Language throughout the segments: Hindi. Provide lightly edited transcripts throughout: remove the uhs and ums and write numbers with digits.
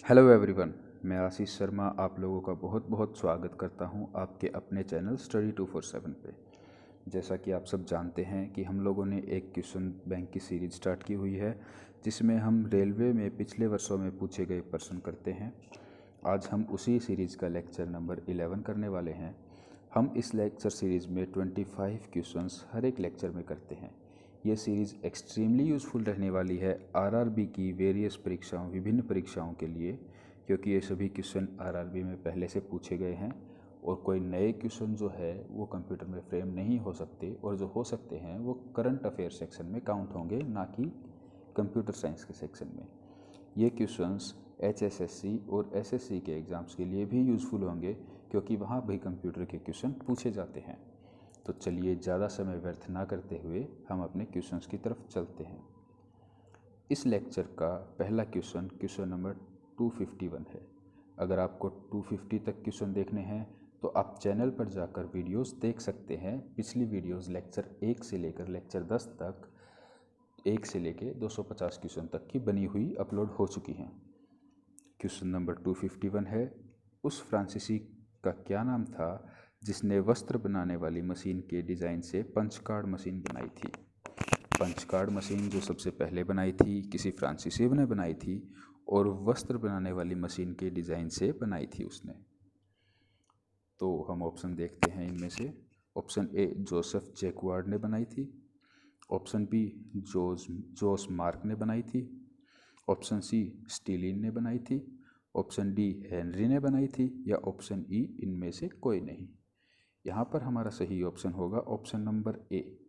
हेलो एवरीवन, मैं आशीष शर्मा आप लोगों का बहुत बहुत स्वागत करता हूं आपके अपने चैनल स्टडी 247 पे। जैसा कि आप सब जानते हैं कि हम लोगों ने एक क्वेश्चन बैंक की सीरीज स्टार्ट की हुई है जिसमें हम रेलवे में पिछले वर्षों में पूछे गए प्रश्न करते हैं। आज हम उसी सीरीज़ का लेक्चर नंबर 11 करने वाले हैं। हम इस लेक्चर सीरीज़ में 25 क्वेश्चंस हर एक लेक्चर में करते हैं। ये सीरीज़ एक्सट्रीमली यूज़फुल रहने वाली है आरआरबी की वेरियस परीक्षाओं विभिन्न परीक्षाओं के लिए, क्योंकि ये सभी क्वेश्चन आरआरबी में पहले से पूछे गए हैं और कोई नए क्वेश्चन जो है वो कंप्यूटर में फ्रेम नहीं हो सकते, और जो हो सकते हैं वो करंट अफेयर सेक्शन में काउंट होंगे, ना कि कंप्यूटर साइंस के सेक्शन में। ये क्वेश्चंस HSSC और SSC के एग्ज़ाम्स के लिए भी यूज़फुल होंगे, क्योंकि वहाँ भी कंप्यूटर के क्वेश्चन पूछे जाते हैं। तो चलिए ज़्यादा समय व्यर्थ ना करते हुए हम अपने क्वेश्चंस की तरफ चलते हैं। इस लेक्चर का पहला क्वेश्चन क्वेश्चन नंबर 251 है। अगर आपको 250 तक क्वेश्चन देखने हैं तो आप चैनल पर जाकर वीडियोस देख सकते हैं। पिछली वीडियोस लेक्चर 1 से लेकर लेक्चर 10 तक 1 से लेकर 250 क्वेश्चन तक की बनी हुई अपलोड हो चुकी हैं। क्वेश्चन नंबर 251 है, उस फ्रांसीसी का क्या नाम था जिसने वस्त्र बनाने वाली मशीन के डिज़ाइन से पंच कार्ड मशीन बनाई थी। पंच कार्ड मशीन जो सबसे पहले बनाई थी किसी फ्रांसीसी ने बनाई थी, और वस्त्र बनाने वाली मशीन के डिज़ाइन से बनाई थी उसने। तो हम ऑप्शन देखते हैं इनमें से। ऑप्शन ए जोसेफ जैक्वार्ड ने बनाई थी। ऑप्शन बी जोस मार्क ने बनाई थी। ऑप्शन सी स्टीलिन ने बनाई थी। ऑप्शन डी हेनरी ने बनाई थी, या ऑप्शन ई इनमें से कोई नहीं। यहाँ पर हमारा सही ऑप्शन होगा option number A,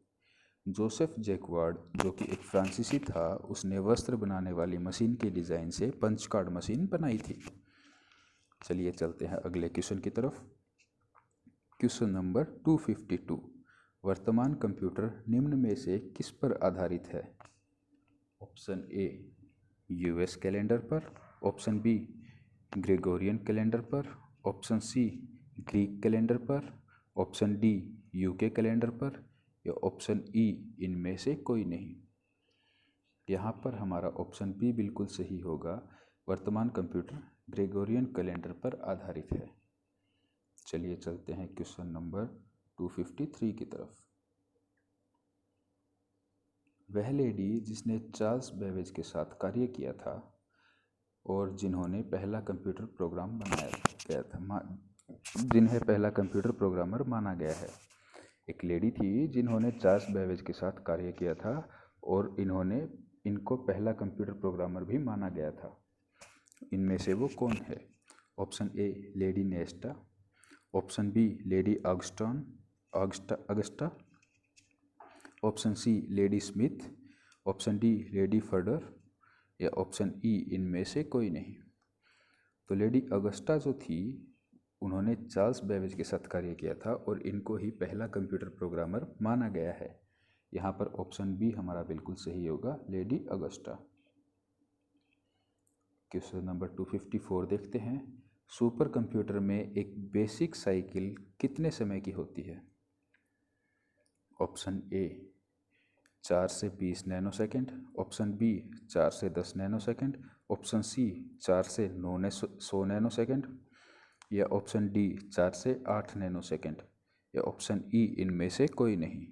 Joseph jacquard, जो कि एक फ्रांसीसी था। उसने वस्त्र बनाने वाली मशीन के डिज़ाइन से पंच कार्ड मशीन बनाई थी। चलिए चलते हैं अगले क्वेश्चन की तरफ। क्वेश्चन नंबर 252, वर्तमान कंप्यूटर निम्न में से किस पर आधारित है। ऑप्शन ए US कैलेंडर पर, ऑप्शन बी ग्रेगोरियन कैलेंडर पर, ऑप्शन सी ग्रीक कैलेंडर पर, ऑप्शन डी UK कैलेंडर पर, या ऑप्शन ई इनमें से कोई नहीं। यहाँ पर हमारा ऑप्शन बी बिल्कुल सही होगा। वर्तमान कंप्यूटर ग्रेगोरियन कैलेंडर पर आधारित है। चलिए चलते हैं क्वेश्चन नंबर 253 की तरफ। वह लेडी जिसने चार्ल्स बेबेज के साथ कार्य किया था और जिन्होंने पहला कंप्यूटर प्रोग्राम बनाया गया था, जिन्हें पहला कंप्यूटर प्रोग्रामर माना गया है। एक लेडी थी जिन्होंने चार्ल्स बेबेज के साथ कार्य किया था और इनको पहला कंप्यूटर प्रोग्रामर भी माना गया था। इनमें से वो कौन है। Option A lady Nesta, option B lady Augusta, option C lady Smith, option D lady Furder, या ऑप्शन ई इनमें से कोई नहीं। तो लेडी अगस्टा जो थी उन्होंने चार्ल्स बेबेज के साथ कार्य किया था और इनको ही पहला कंप्यूटर प्रोग्रामर माना गया है। यहाँ पर ऑप्शन बी हमारा बिल्कुल सही होगा, लेडी अगस्टा। क्वेश्चन नंबर 254 देखते हैं। सुपर कंप्यूटर में एक बेसिक साइकिल कितने समय की होती है। ऑप्शन ए 4 से 20 नैनोसेकंड, ऑप्शन बी 4 से 10 नैनोसेकंड, ऑप्शन सी 4 से 100 नैनोसेकंड, या ऑप्शन डी 4 से 8 नैनोसेकंड, या ऑप्शन ई इनमें से कोई नहीं।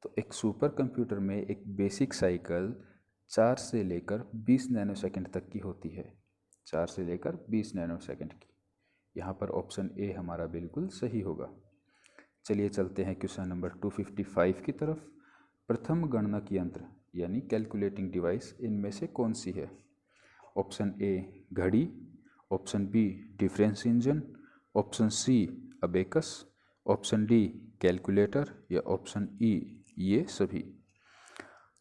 तो एक सुपर कंप्यूटर में एक बेसिक साइकिल 4 से लेकर 20 नैनोसेकंड तक की होती है। 4 से लेकर 20 नैनोसेकंड की। यहाँ पर ऑप्शन ए हमारा बिल्कुल सही होगा। चलिए चलते हैं क्वेश्चन नंबर 255 की तरफ। प्रथम गणनक यंत्र यानी कैलकुलेटिंग डिवाइस इनमें से कौन सी है। ऑप्शन ए घड़ी, option B difference engine, option C abacus, option D calculator, या ऑप्शन ई ये सभी।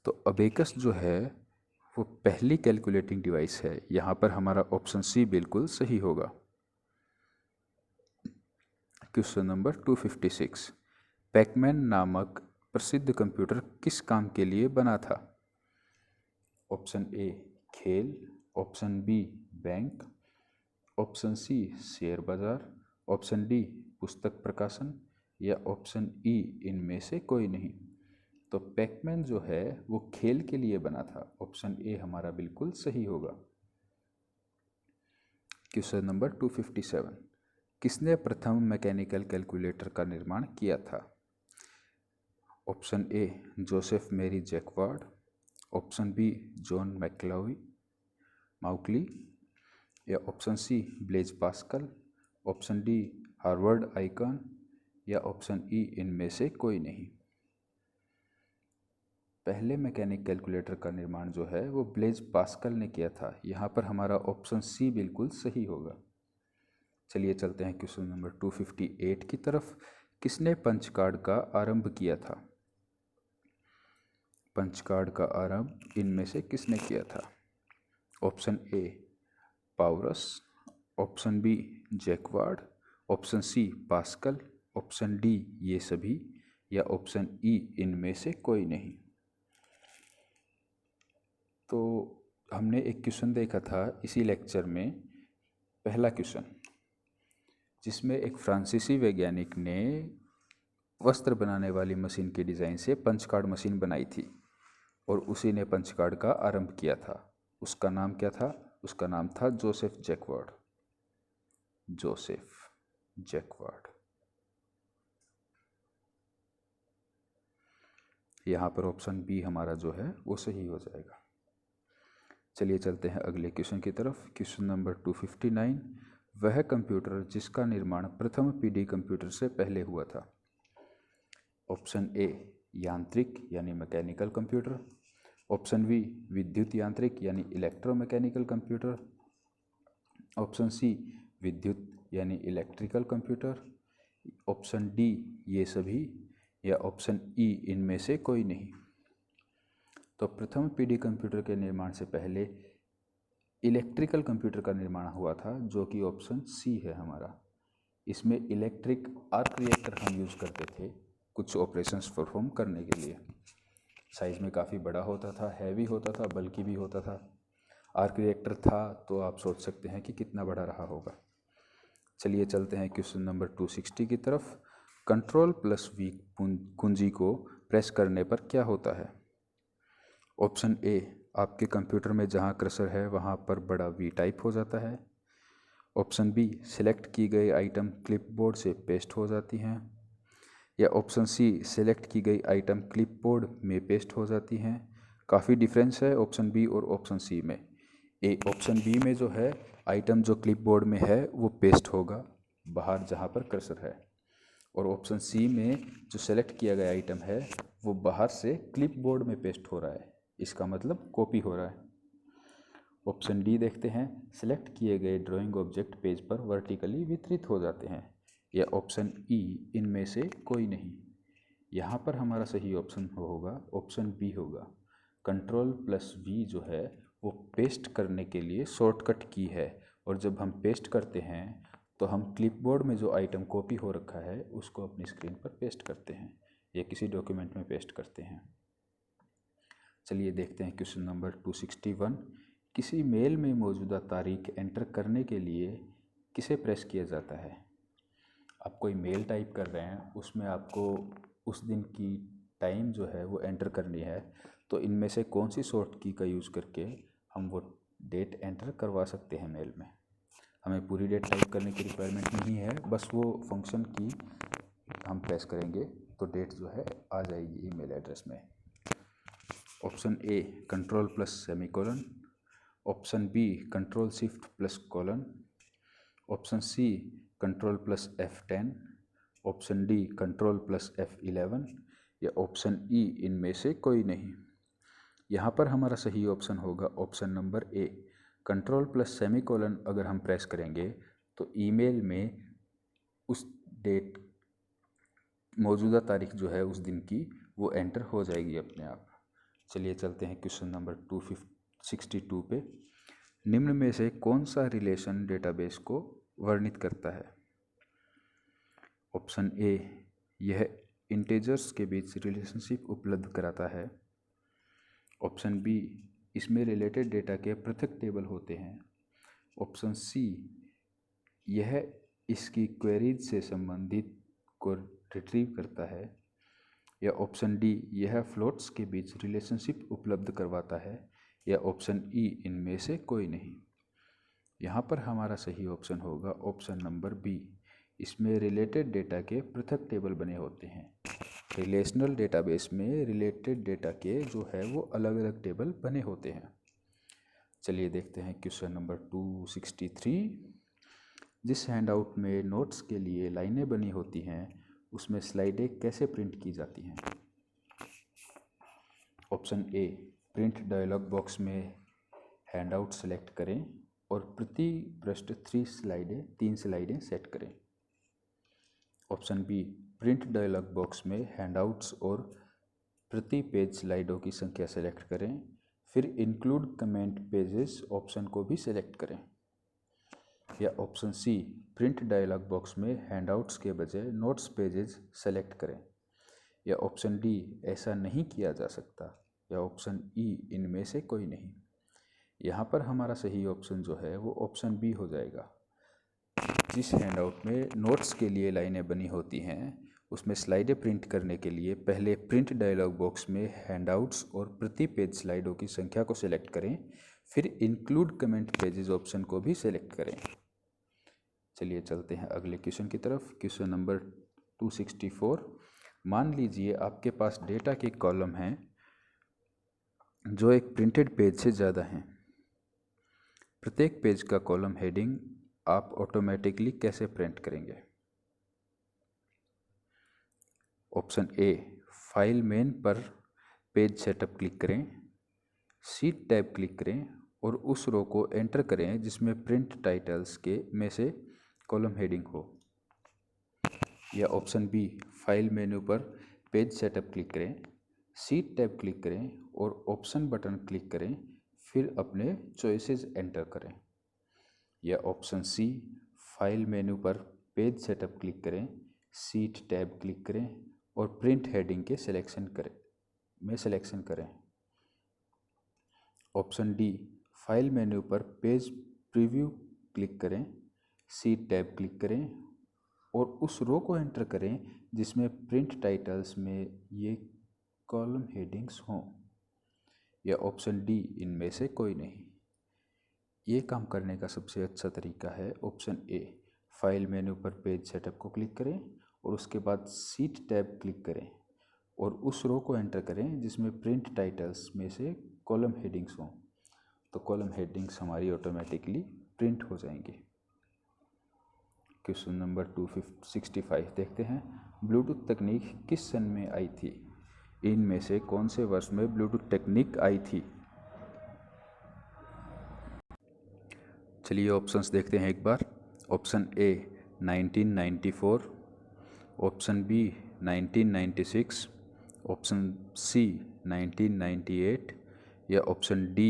तो अबेकस जो है वो पहली कैलकुलेटिंग डिवाइस है। यहाँ पर हमारा ऑप्शन सी बिल्कुल सही होगा। क्वेश्चन नंबर 256, पैकमैन नामक प्रसिद्ध कंप्यूटर किस काम के लिए बना था। ऑप्शन ए खेल, option B bank, option C share बाजार, ऑप्शन डी पुस्तक प्रकाशन, या ऑप्शन ई इनमें से कोई नहीं। तो पैकमैन जो है वो खेल के लिए बना था। ऑप्शन ए हमारा बिल्कुल सही होगा। क्वेश्चन नंबर 257, किसने प्रथम मैकेनिकल कैलकुलेटर का निर्माण किया था? Option A Joseph Marie Jacquard, option B John Mauchly, या option C Blaise Pascal, option D Harvard Aiken, या ऑप्शन ई इनमें से कोई नहीं। पहले मैकेनिक कैलकुलेटर का निर्माण जो है वो ब्लेज पास्कल ने किया था। यहाँ पर हमारा ऑप्शन सी बिल्कुल सही होगा। चलिए चलते हैं क्वेश्चन नंबर 258 की तरफ। किसने पंच कार्ड का आरंभ किया था? पंच कार्ड का आरंभ इनमें से किसने किया था? Option A Powers, option B Jacquard, option C Pascal, option D ये सभी, या ऑप्शन ई इनमें से कोई नहीं। तो हमने एक क्वेश्चन देखा था इसी लेक्चर में, पहला क्वेश्चन, जिसमें एक फ्रांसीसी वैज्ञानिक ने वस्त्र बनाने वाली मशीन के डिज़ाइन से पंच कार्ड मशीन बनाई थी और उसी ने पंच कार्ड का आरंभ किया था। उसका नाम क्या था? उसका नाम था जोसेफ जैकवार्ड। Joseph jacquard. यहाँ पर ऑप्शन बी हमारा जो है वो सही हो जाएगा। चलिए चलते हैं अगले क्वेश्चन की तरफ। क्वेश्चन नंबर 259, वह कंप्यूटर जिसका निर्माण प्रथम पीढ़ी कंप्यूटर से पहले हुआ था। ऑप्शन ए यांत्रिक यानी मैकेनिकल कंप्यूटर, ऑप्शन बी विद्युत यांत्रिक यानी इलेक्ट्रोमैकेनिकल कंप्यूटर, ऑप्शन सी विद्युत यानी इलेक्ट्रिकल कंप्यूटर, ऑप्शन डी ये सभी, या ऑप्शन ई इनमें से कोई नहीं। तो प्रथम पीढ़ी कंप्यूटर के निर्माण से पहले इलेक्ट्रिकल कंप्यूटर का निर्माण हुआ था, जो कि ऑप्शन सी है हमारा। इसमें इलेक्ट्रिक आर्क रिएक्टर हम यूज़ करते थे कुछ ऑपरेशंस परफॉर्म करने के लिए। साइज़ में काफ़ी बड़ा होता था, हैवी होता था, बल्कि भी होता था। आर्क रिएक्टर था तो आप सोच सकते हैं कि कितना बड़ा रहा होगा। चलिए चलते हैं क्वेश्चन नंबर 260 की तरफ। कंट्रोल+V कुंजी को प्रेस करने पर क्या होता है? ऑप्शन ए आपके कंप्यूटर में जहां कर्सर है वहां पर बड़ा वी टाइप हो जाता है। ऑप्शन बी सिलेक्ट की गई आइटम क्लिपबोर्ड से पेस्ट हो जाती हैं, या ऑप्शन सी सिलेक्ट की गई आइटम क्लिपबोर्ड में पेस्ट हो जाती हैं। काफ़ी डिफरेंस है ऑप्शन बी और ऑप्शन सी में। ऑप्शन बी में जो है आइटम जो क्लिपबोर्ड में है वो पेस्ट होगा बाहर जहाँ पर कर्सर है, और ऑप्शन सी में जो सेलेक्ट किया गया आइटम है वो बाहर से क्लिपबोर्ड में पेस्ट हो रहा है। इसका मतलब कॉपी हो रहा है। ऑप्शन डी देखते हैं, सिलेक्ट किए गए ड्राइंग ऑब्जेक्ट पेज पर वर्टिकली वितरित हो जाते हैं, या ऑप्शन ई इनमें से कोई नहीं। यहाँ पर हमारा सही ऑप्शन होगा ऑप्शन बी होगा। कंट्रोल+V जो है वो पेस्ट करने के लिए शॉर्टकट की है, और जब हम पेस्ट करते हैं तो हम क्लिपबोर्ड में जो आइटम कॉपी हो रखा है उसको अपनी स्क्रीन पर पेस्ट करते हैं या किसी डॉक्यूमेंट में पेस्ट करते हैं। चलिए देखते हैं क्वेश्चन नंबर 261, किसी मेल में मौजूदा तारीख एंटर करने के लिए किसे प्रेस किया जाता है? आप कोई मेल टाइप कर रहे हैं, उसमें आपको उस दिन की टाइम जो है वो एंटर करनी है, तो इनमें से कौन सी शॉर्ट की का यूज़ करके हम वो डेट एंटर करवा सकते हैं मेल में? हमें पूरी डेट टाइप करने की रिक्वायरमेंट नहीं है, बस वो फंक्शन की हम प्रेस करेंगे तो डेट जो है आ जाएगी ईमेल एड्रेस में। Option A control semicolon, option B control shift colon, option C control F ten, option D control F eleven, या ऑप्शन ई इनमें से कोई नहीं। यहाँ पर हमारा सही ऑप्शन होगा ऑप्शन नंबर ए कंट्रोल+सेमीकोलन। अगर हम प्रेस करेंगे तो ईमेल में उस डेट मौजूदा तारीख जो है उस दिन की वो एंटर हो जाएगी अपने आप। चलिए चलते हैं क्वेश्चन नंबर 262 पे। निम्न में से कौन सा रिलेशन डेटाबेस को वर्णित करता है? ऑप्शन ए यह इंटेजर्स के बीच रिलेशनशिप उपलब्ध कराता है। ऑप्शन बी इसमें रिलेटेड डेटा के पृथक टेबल होते हैं। ऑप्शन सी यह इसकी क्वेरीज से संबंधित को रिट्रीव करता है, या ऑप्शन डी यह फ्लोट्स के बीच रिलेशनशिप उपलब्ध करवाता है, या ऑप्शन ई इनमें से कोई नहीं। यहाँ पर हमारा सही ऑप्शन होगा ऑप्शन नंबर बी। इसमें रिलेटेड डेटा के पृथक टेबल बने होते हैं। रिलेशनल डेटाबेस में रिलेटेड डेटा के जो है वो अलग अलग टेबल बने होते हैं। चलिए देखते हैं क्वेश्चन नंबर 263। जिस हैंडआउट में नोट्स के लिए लाइनें बनी होती हैं उसमें स्लाइडें कैसे प्रिंट की जाती हैं? Option A, print dialog box में हैंडआउट सेलेक्ट करें और प्रति पृष्ठ 3 स्लाइडें सेट करें। Option B, print dialog box में हैंडआउट्स और प्रति पेज स्लाइडों की संख्या सेलेक्ट करें, फिर इंक्लूड कमेंट पेजेस ऑप्शन को भी सेलेक्ट करें। या option C, print dialog box में हैंडआउट्स के बजाय नोट्स पेजेस सेलेक्ट करें। या ऑप्शन डी, ऐसा नहीं किया जा सकता। या ऑप्शन ई, इनमें से कोई नहीं। यहाँ पर हमारा सही ऑप्शन जो है वो ऑप्शन बी हो जाएगा। जिस हैंडआउट में नोट्स के लिए लाइनें बनी होती हैं उसमें स्लाइडें प्रिंट करने के लिए पहले प्रिंट डायलॉग बॉक्स में हैंडआउट्स और प्रति पेज स्लाइडों की संख्या को सिलेक्ट करें, फिर इंक्लूड कमेंट पेजेस ऑप्शन को भी सिलेक्ट करें। चलिए चलते हैं अगले क्वेश्चन की तरफ। Question number 264। मान लीजिए आपके पास डेटा के कॉलम हैं जो एक प्रिंटेड पेज से ज़्यादा हैं। प्रत्येक पेज का कॉलम हेडिंग आप ऑटोमेटिकली कैसे प्रिंट करेंगे? ऑप्शन ए, फाइल मेन पर पेज सेटअप क्लिक करें, सीट टैब क्लिक करें और उस रो को एंटर करें जिसमें प्रिंट टाइटल्स के में से कॉलम हेडिंग हो। या ऑप्शन बी, फाइल मेन्यू पर पेज सेटअप क्लिक करें, सीट टैब क्लिक करें और ऑप्शन बटन क्लिक करें, फिर अपने चॉइसेस एंटर करें। या ऑप्शन सी, फाइल मेन्यू पर पेज सेटअप क्लिक करें, सीट टैब क्लिक करें और प्रिंट हेडिंग के सिलेक्शन करें। ऑप्शन डी, फाइल मेन्यू पर पेज प्रीव्यू क्लिक करें, सीट टैब क्लिक करें और उस रो को एंटर करें जिसमें प्रिंट टाइटल्स में ये कॉलम हेडिंग्स हों। या ऑप्शन डी, इनमें से कोई नहीं। ये काम करने का सबसे अच्छा तरीका है ऑप्शन ए, फाइल मेन्यू पर पेज सेटअप को क्लिक करें और उसके बाद सीट टैब क्लिक करें और उस रो को एंटर करें जिसमें प्रिंट टाइटल्स में से कॉलम हेडिंग्स हों। तो कॉलम हेडिंग्स हमारी ऑटोमेटिकली प्रिंट हो जाएंगी। क्वेश्चन नंबर 265 देखते हैं। ब्लूटूथ तकनीक किस सन में आई थी? इनमें से कौन से वर्ष में ब्लूटूथ तकनीक आई थी? चलिए ऑप्शंस देखते हैं एक बार। Option A 1994, option B 1996, option C 1998 या ऑप्शन डी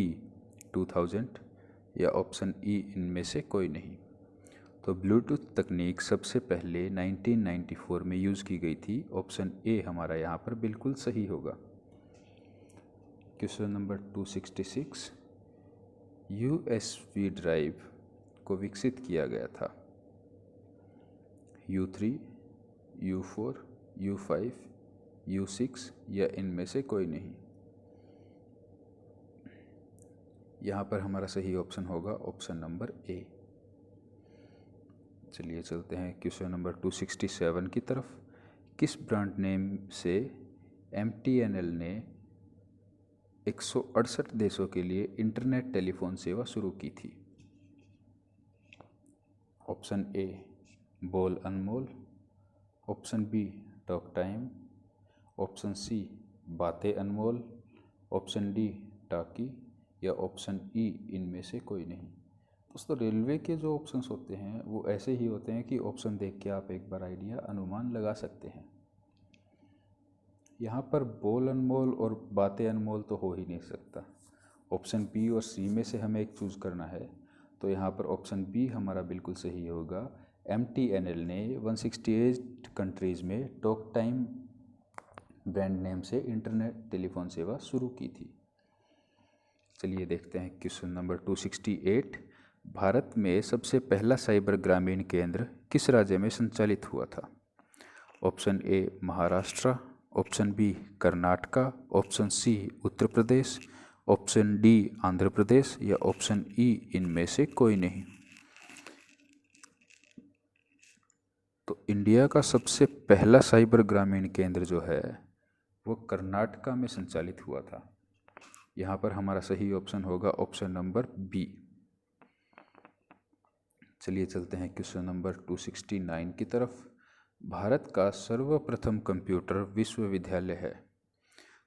2000 या ऑप्शन ई, इनमें से कोई नहीं। तो ब्लूटूथ तकनीक सबसे पहले 1994 में यूज़ की गई थी। ऑप्शन ए हमारा यहाँ पर बिल्कुल सही होगा। Question number 266। USB ड्राइव को विकसित किया गया था। U3, U4, U5, U6 या इनमें से कोई नहीं। यहाँ पर हमारा सही ऑप्शन होगा ऑप्शन नंबर ए। चलिए चलते हैं क्वेश्चन नंबर 267 की तरफ। किस ब्रांड नेम से MTNL ने 168 देशों के लिए इंटरनेट टेलीफोन सेवा शुरू की थी? Option A Bol Anmol, option B talk time, option C Baatein Anmol, option D टाकी या ऑप्शन ई, इनमें से कोई नहीं। दोस्तों रेलवे के जो ऑप्शंस होते हैं वो ऐसे ही होते हैं कि ऑप्शन देख के आप एक बार आइडिया अनुमान लगा सकते हैं। यहाँ पर बोल अनमोल और बातें अनमोल तो हो ही नहीं सकता। ऑप्शन बी और सी में से हमें एक चूज़ करना है, तो यहाँ पर ऑप्शन बी हमारा बिल्कुल सही होगा। MTNL ने 168 कंट्रीज़ में टॉक टाइम ब्रांड नेम से इंटरनेट टेलीफोन सेवा शुरू की थी। चलिए देखते हैं क्वेश्चन नंबर 268। भारत में सबसे पहला साइबर ग्रामीण केंद्र किस राज्य में संचालित हुआ था? Option A Maharashtra, option B Karnataka, option C Uttar Pradesh, option D Andhra Pradesh या ऑप्शन ई, इनमें से कोई नहीं। इंडिया का सबसे पहला साइबर ग्रामीण केंद्र जो है वो कर्नाटका में संचालित हुआ था। यहाँ पर हमारा सही ऑप्शन होगा ऑप्शन नंबर बी। चलिए चलते हैं क्वेश्चन नंबर 269 की तरफ। भारत का सर्वप्रथम कंप्यूटर विश्वविद्यालय है।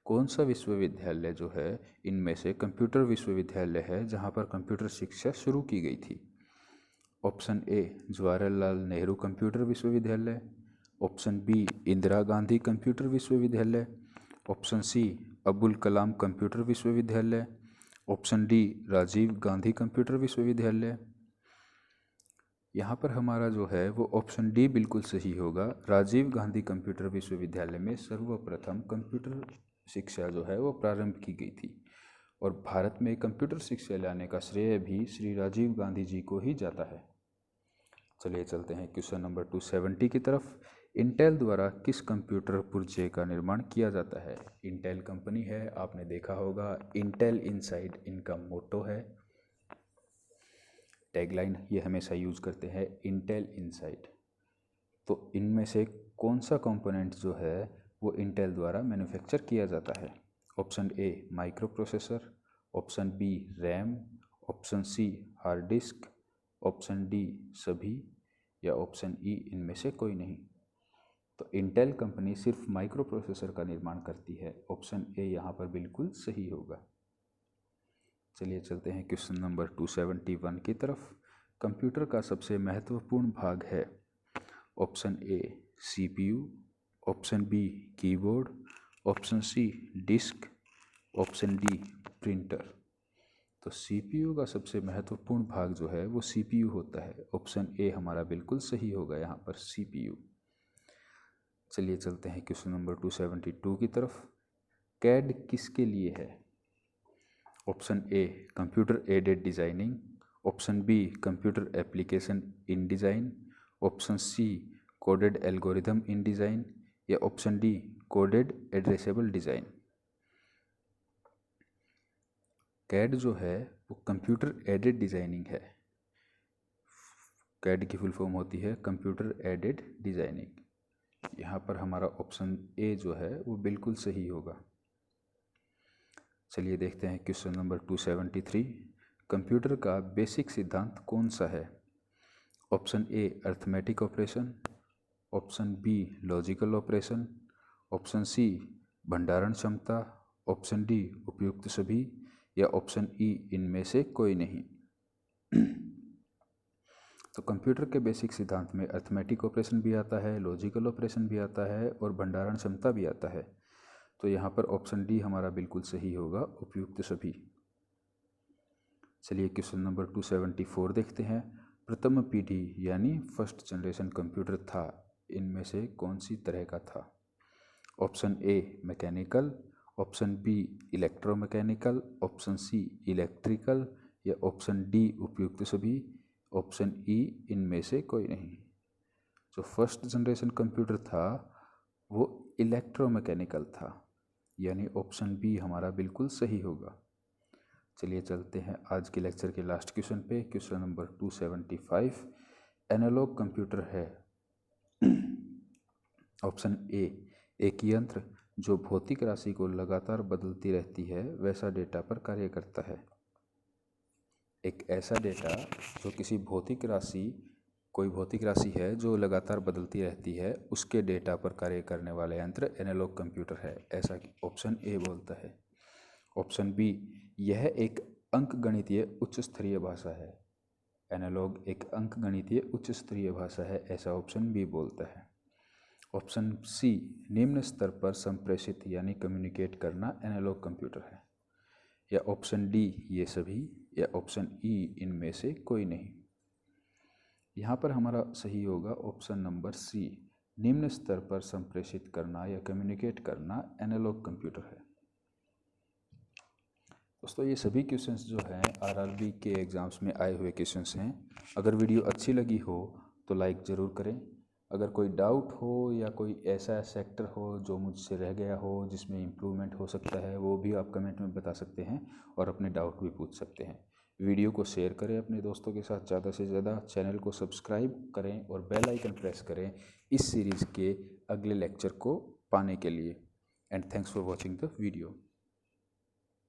कौन सा विश्वविद्यालय जो है इनमें से कंप्यूटर विश्वविद्यालय है जहाँ पर कंप्यूटर शिक्षा शुरू की गई थी? Option A Jawaharlal Nehru computer विश्वविद्यालय, option B Indira Gandhi computer विश्वविद्यालय, option C Abdul Kalam computer विश्वविद्यालय, option D Rajiv Gandhi computer विश्वविद्यालय। यहाँ पर हमारा जो है वो ऑप्शन डी बिल्कुल सही होगा। राजीव गांधी कंप्यूटर विश्वविद्यालय में सर्वप्रथम कंप्यूटर शिक्षा जो है वो प्रारंभ की गई थी और भारत में कंप्यूटर शिक्षा लाने का श्रेय भी श्री राजीव गांधी जी को ही जाता है। चलिए चलते हैं क्वेश्चन नंबर 270 की तरफ। इंटेल द्वारा किस कंप्यूटर पुर्जे का निर्माण किया जाता है? इंटेल कंपनी है, आपने देखा होगा इंटेल इनसाइड इनका मोटो है, टैगलाइन ये हमेशा यूज करते हैं इंटेल इनसाइड। तो इनमें से कौन सा कंपोनेंट जो है वो इंटेल द्वारा मैन्युफैक्चर किया जाता है? Option A microprocessor, option B RAM, option C hard disk, option D सभी या ऑप्शन ई इनमें से कोई नहीं। तो इंटेल कंपनी सिर्फ माइक्रो प्रोसेसर का निर्माण करती है। ऑप्शन ए यहाँ पर बिल्कुल सही होगा। चलिए चलते हैं क्वेश्चन नंबर 271 की तरफ। कंप्यूटर का सबसे महत्वपूर्ण भाग है? Option A CPU, option B keyboard, option C disk, option D printer. तो सीपीयू का सबसे महत्वपूर्ण भाग जो है वो सीपीयू होता है। ऑप्शन ए हमारा बिल्कुल सही होगा यहाँ पर सीपीयू। चलिए चलते हैं क्वेश्चन नंबर 272 की तरफ। कैड किसके लिए है? Option A computer aided designing, option B computer application in design, option C coded algorithm in design या option D coded addressable design. CAD जो है वो कंप्यूटर एडेड डिज़ाइनिंग है। कैड की फुल फॉर्म होती है कंप्यूटर एडेड डिज़ाइनिंग। यहाँ पर हमारा ऑप्शन ए जो है वो बिल्कुल सही होगा। चलिए देखते हैं क्वेश्चन नंबर 273। कंप्यूटर का बेसिक सिद्धांत कौन सा है? Option A arithmetic operation, option B logical operation, option C भंडारण क्षमता, ऑप्शन डी उपयुक्त सभी या ऑप्शन ई इनमें से कोई नहीं। तो कंप्यूटर के बेसिक सिद्धांत में अर्थमेटिक ऑपरेशन भी आता है, लॉजिकल ऑपरेशन भी आता है और भंडारण क्षमता भी आता है। तो यहाँ पर ऑप्शन डी हमारा बिल्कुल सही होगा, उपयुक्त सभी। चलिए क्वेश्चन नंबर 274 देखते हैं। प्रथम पीढ़ी यानी फर्स्ट जनरेशन कंप्यूटर था इनमें से कौन सी तरह का था? Option A mechanical, option B electromechanical, option C electrical या ऑप्शन डी उपयुक्त सभी, ऑप्शन ई इनमें से कोई नहीं। जो फर्स्ट जनरेशन कंप्यूटर था वो इलेक्ट्रोमैकेनिकल था, यानी ऑप्शन बी हमारा बिल्कुल सही होगा। चलिए चलते हैं आज के लेक्चर के लास्ट क्वेश्चन पे। क्वेश्चन नंबर 275 एनालॉग कंप्यूटर है। ऑप्शन ए एक यंत्र जो भौतिक राशि को लगातार बदलती रहती है वैसा डेटा पर कार्य करता है। एक ऐसा डेटा जो किसी भौतिक राशि, कोई भौतिक राशि है जो लगातार बदलती रहती है, उसके डेटा पर कार्य करने वाला यंत्र एनालॉग कंप्यूटर है, ऐसा ऑप्शन ए बोलता है। ऑप्शन बी यह एक अंकगणितीय उच्च स्तरीय भाषा है। एनालॉग एक अंकगणितीय उच्च स्तरीय भाषा है, ऐसा ऑप्शन बी बोलता है। ऑप्शन सी निम्न स्तर पर संप्रेषित यानी कम्युनिकेट करना एनालॉग कंप्यूटर है या ऑप्शन डी ये सभी या ऑप्शन ई इनमें से कोई नहीं। यहाँ पर हमारा सही होगा ऑप्शन नंबर सी, निम्न स्तर पर संप्रेषित करना या कम्युनिकेट करना एनालॉग कंप्यूटर है। दोस्तों ये सभी क्वेश्चंस जो हैं आरआरबी के एग्ज़ाम्स में आए हुए क्वेश्चंस हैं। अगर वीडियो अच्छी लगी हो तो लाइक ज़रूर करें। अगर कोई डाउट हो या कोई ऐसा सेक्टर हो जो मुझसे रह गया हो जिसमें इम्प्रूवमेंट हो सकता है वो भी आप कमेंट में बता सकते हैं और अपने डाउट भी पूछ सकते हैं। वीडियो को शेयर करें अपने दोस्तों के साथ ज़्यादा से ज़्यादा, चैनल को सब्सक्राइब करें और बेल आइकन प्रेस करें इस सीरीज़ के अगले लेक्चर को पाने के लिए। And thanks for watching the video.